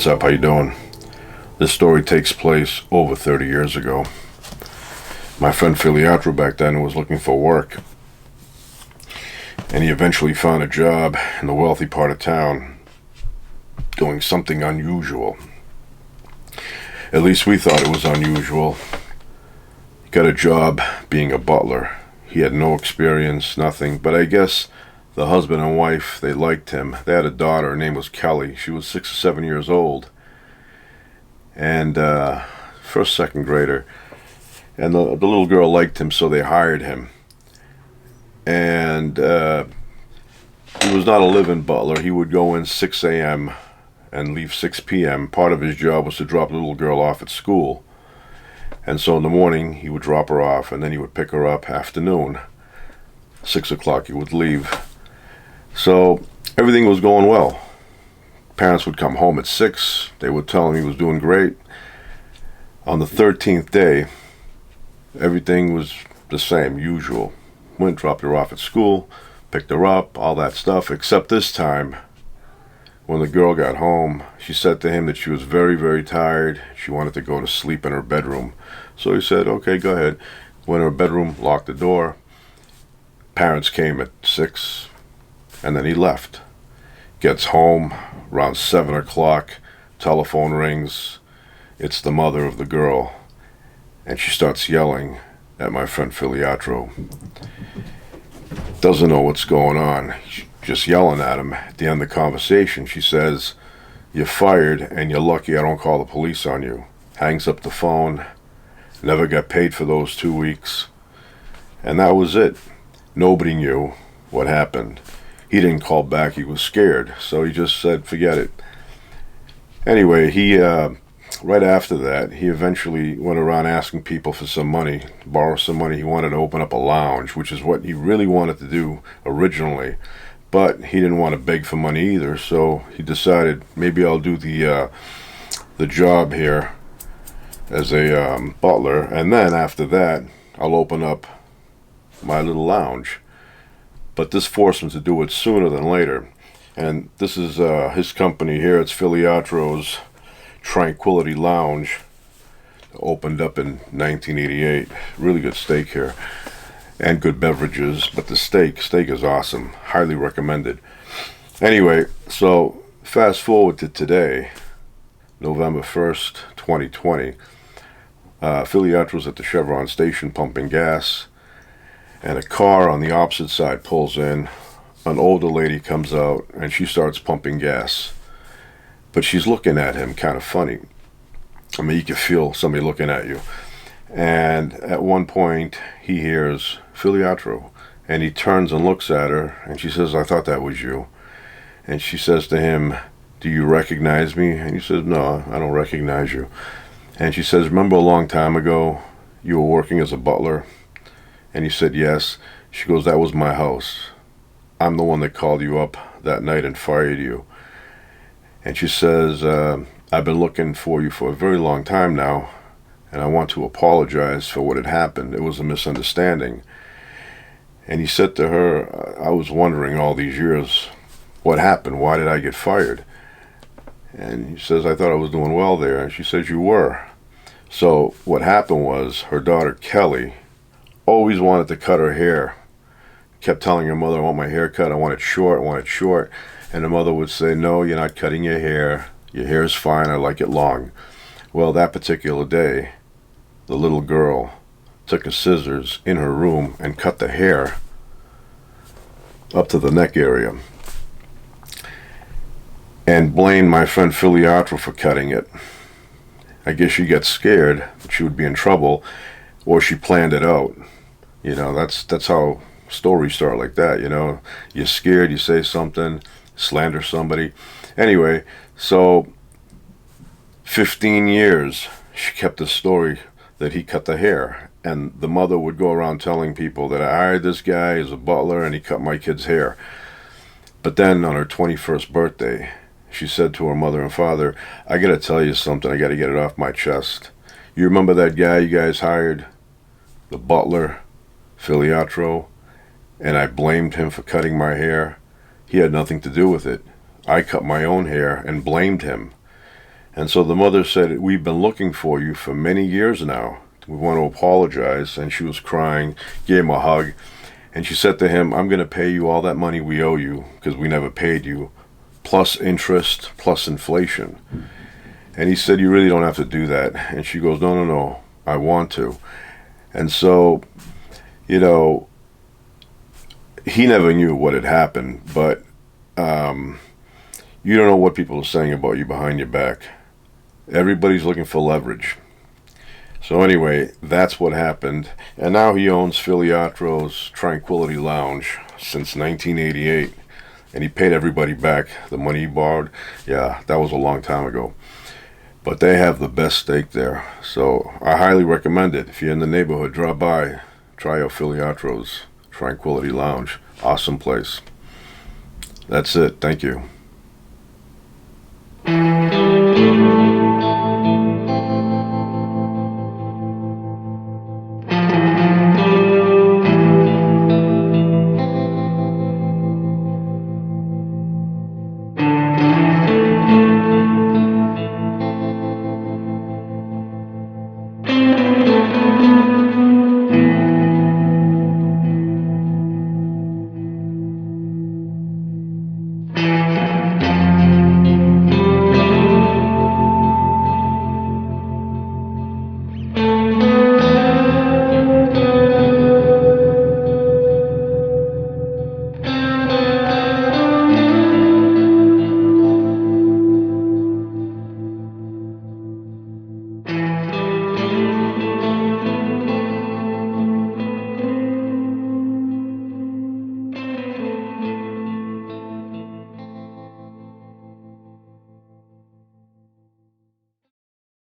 What's up? How you doing? This story takes place over 30 years ago. My friend Filiatro back then was looking for work, and he eventually found a job in the wealthy part of town doing something unusual. At least we thought it was unusual. He got a job being a butler. He had no experience, nothing, but I guess the husband and wife, they liked him. They had a daughter, her name was Kelly. She was 6 or 7 years old. And first, second grader. And the little girl liked him, so they hired him. And he was not a live-in butler. He would go in 6 a.m. and leave 6 p.m. Part of his job was to drop the little girl off at school. And so in the morning, he would drop her off, and then he would pick her up afternoon. 6 o'clock, he would leave. So everything was going well. Parents would come home at 6. They would tell him he was doing great. On the 13th day, everything was the same, usual. Went, dropped her off at school, picked her up, all that stuff, except this time, when the girl got home, she said to him that she was very, very tired. She wanted to go to sleep in her bedroom. So he said, okay, go ahead. Went in her bedroom, locked the door. Parents came at 6, and then he left. Gets home around 7 o'clock, telephone rings. It's the mother of the girl, and she starts yelling at my friend Filiatro. Doesn't know what's going on. She's just yelling at him. At the end of the conversation, she says, "You're fired, and you're lucky I don't call the police on you." Hangs up the phone. Never got paid for those 2 weeks. And that was it. Nobody knew what happened. He didn't call back. He was scared. So he just said, forget it. Anyway, he right after that, he eventually went around asking people for some money, borrow some money. He wanted to open up a lounge, which is what he really wanted to do originally. But he didn't want to beg for money either. So he decided, maybe I'll do the job here as a butler. And then after that, I'll open up my little lounge. But this forced him to do it sooner than later. And this is his company here. It's Filiatro's Tranquility Lounge. Opened up in 1988. Really good steak here. And good beverages. But the steak is awesome. Highly recommended. Anyway, so fast forward to today, November 1st, 2020. Filiatro's at the Chevron station pumping gas. And a car on the opposite side pulls in. An older lady comes out, and she starts pumping gas. But she's looking at him kind of funny. I mean, you can feel somebody looking at you. And at one point, he hears Filiatro. And he turns and looks at her, and she says, "I thought that was you." And she says to him, "Do you recognize me?" And he says, "No, I don't recognize you." And she says, "Remember a long time ago, you were working as a butler?" And he said, "Yes." She goes, "That was my house. I'm the one that called you up that night and fired you." And she says, "I've been looking for you for a very long time now, and I want to apologize for what had happened. It was a misunderstanding." And he said to her, "I was wondering all these years, what happened? Why did I get fired?" And he says, "I thought I was doing well there." And she says, "You were." So what happened was her daughter, Kelly, always wanted to cut her hair. Kept telling her mother, "I want my hair cut. I want it short. I want it short." And the mother would say, "No, you're not cutting your hair. Your hair is fine. I like it long." Well, that particular day, the little girl took a scissors in her room and cut the hair up to the neck area. And blamed my friend Filiatro for cutting it. I guess she got scared that she would be in trouble, or she planned it out. You know, that's how stories start like that, you know. You're scared, you say something, slander somebody. Anyway, so 15 years she kept the story that he cut the hair. And the mother would go around telling people that I hired this guy as a butler and he cut my kid's hair. But then on her 21st birthday, she said to her mother and father, "I gotta tell you something, I gotta get it off my chest. You remember that guy you guys hired? The butler, Filiatro, and I blamed him for cutting my hair. He had nothing to do with it. I cut my own hair and blamed him. And so the mother said, we've been looking for you for many years now. We want to apologize. And she was crying, gave him a hug. And she said to him, I'm going to pay you all that money we owe you because we never paid you, plus interest, plus inflation. And he said, you really don't have to do that. And she goes, no, no, no, I want to. And so, you know, he never knew what had happened, but you don't know what people are saying about you behind your back. Everybody's looking for leverage. So anyway, that's what happened. And now he owns Filiatro's Tranquility Lounge since 1988. And he paid everybody back the money he borrowed. Yeah, that was a long time ago. But they have the best steak there. So I highly recommend it. If you're in the neighborhood, drop by. Try out Filiatro's Tranquility Lounge. Awesome place. That's it. Thank you.